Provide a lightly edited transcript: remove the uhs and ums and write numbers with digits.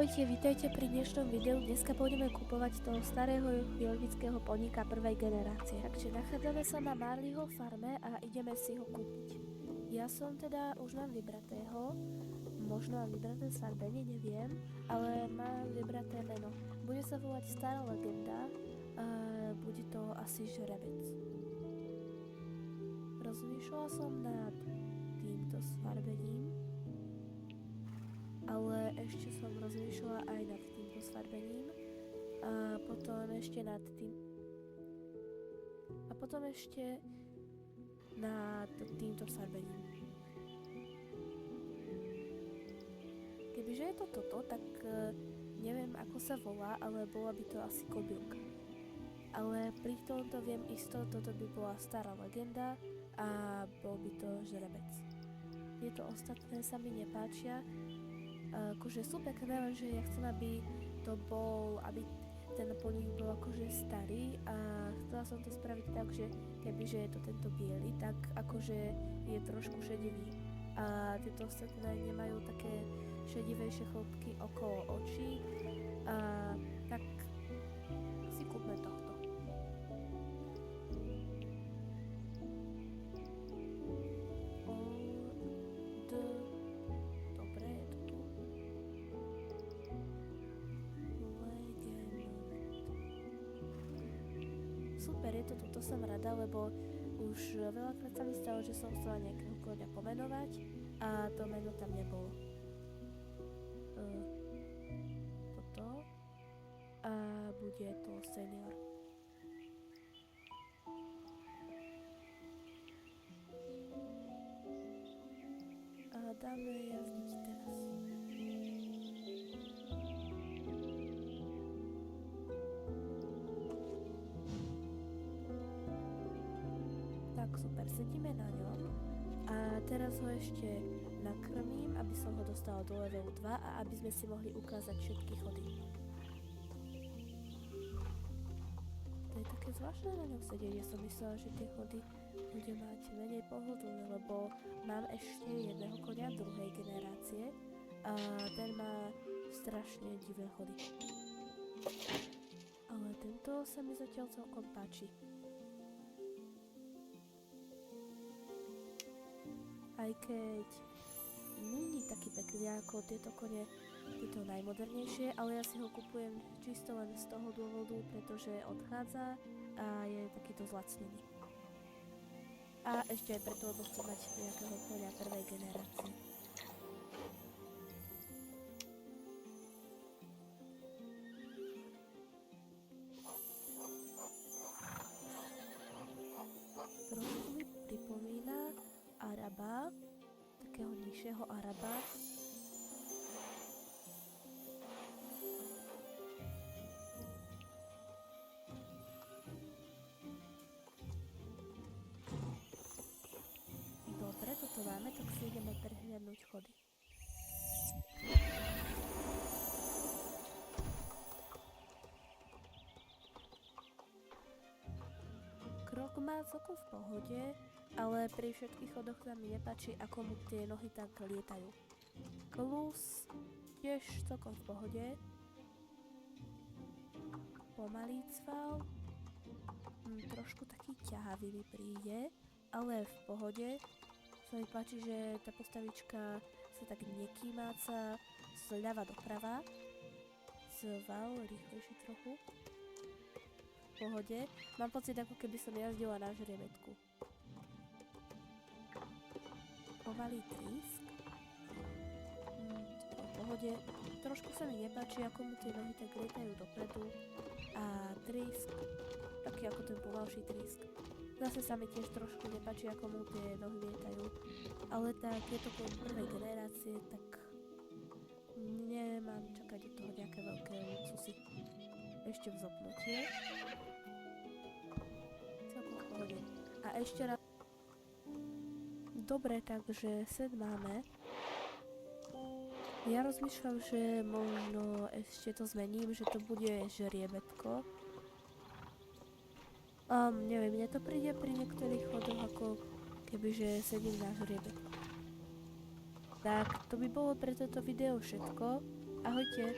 Ahojte, vítajte pri dnešnom videu. Dneska pôjdeme kupovať toho starého biologického poníka prvej generácie. Takže nachádzame sa na Marleyho farme a ideme si ho kúpiť. Ja som teda už mám vybratého, možno mám vybraté sfarbenie, neviem, ale mám vybraté meno. Bude sa volať Stará legenda a bude to asi žrebec. Rozmýšľala som nad týmto sfarbením, ale ešte som rozmýšľala aj nad týmto sfarbením a potom ešte nad tým a potom ešte nad týmto sfarbením. Kebyže je to toto, tak neviem ako sa volá, ale bola by to asi kobylka. Ale pri tomto viem isto, toto by bola Stará legenda a bol by to žrebec. Tieto ostatné sa mi nepáčia. Akože sú pekné, lenže ja chcem, aby to bol, aby ten poník bol akože starý a chcela som to spraviť tak, že kebyže je to tento biely, tak akože je trošku šedivý a tieto ostatné nemajú také šedivejšie chlopky okolo očí a tak si kúpme tohto. Super, je to, toto som rada, lebo už veľakrát sa mi stalo, že som chcela nejakého koňa pomenovať a to meno tam nebolo. Toto a bude to senior. A dáme jazdiť teraz. Tak super, sedíme na ňom a teraz ho ešte nakrmím, aby som ho dostala do levelu 2 a aby sme si mohli ukázať všetky chody. To je také zvláštne na ňom sedieť, ja som myslela, že tie chody bude mať menej pohodlné, lebo mám ešte jedného konia druhej generácie a ten má strašne divné chody. Ale tento sa mi zatiaľ celkom páči. Aj keď není taký pekný ako tieto kone, tieto najmodernejšie, ale ja si ho kupujem čisto len z toho dôvodu, pretože odchádza a je takýto zlacnený. A ešte aj preto, lebo chcem mať nejakého koňa prvej generácie. Trošku mi pripomína Araba, takého nižšieho Araba. Dobre, toto máme, tak si ideme prehliadnúť chody. Krok má celkom v pohode, ale pri všetkých chodoch sa mi nepáči, ako mu tie nohy tak lietajú. Klus tiež celkom v pohode. Pomalý cval. Trošku taký ťahavý mi príde, ale v pohode. Sa mi páči, že tá postavička sa tak nekýmáca zľava doprava. Cval rýchlejší trochu. V pohode. Mám pocit, ako keby som jazdila na žriebetku. Pomalý trísk. V pohode. Trošku sa mi nepáči, ako mu tie nohy tak lietajú dopredu. A trísk. Taký ako ten pomalší trísk. Zase sa mi tiež trošku nepáči, ako mu tie nohy lietajú. Ale tak je to prvej generácie, tak nemám čakať od toho nejaké veľké luxusy. Ešte vzopnutie. Celkom v pohode. A ešte raz. Dobre, takže set máme. Ja rozmýšľam, že možno ešte to zmením, že to bude žriebetko. Neviem, mne to príde pri niektorých chodoch ako kebyže sedím na žriebetku. Tak, to by bolo pre toto video všetko. Ahojte.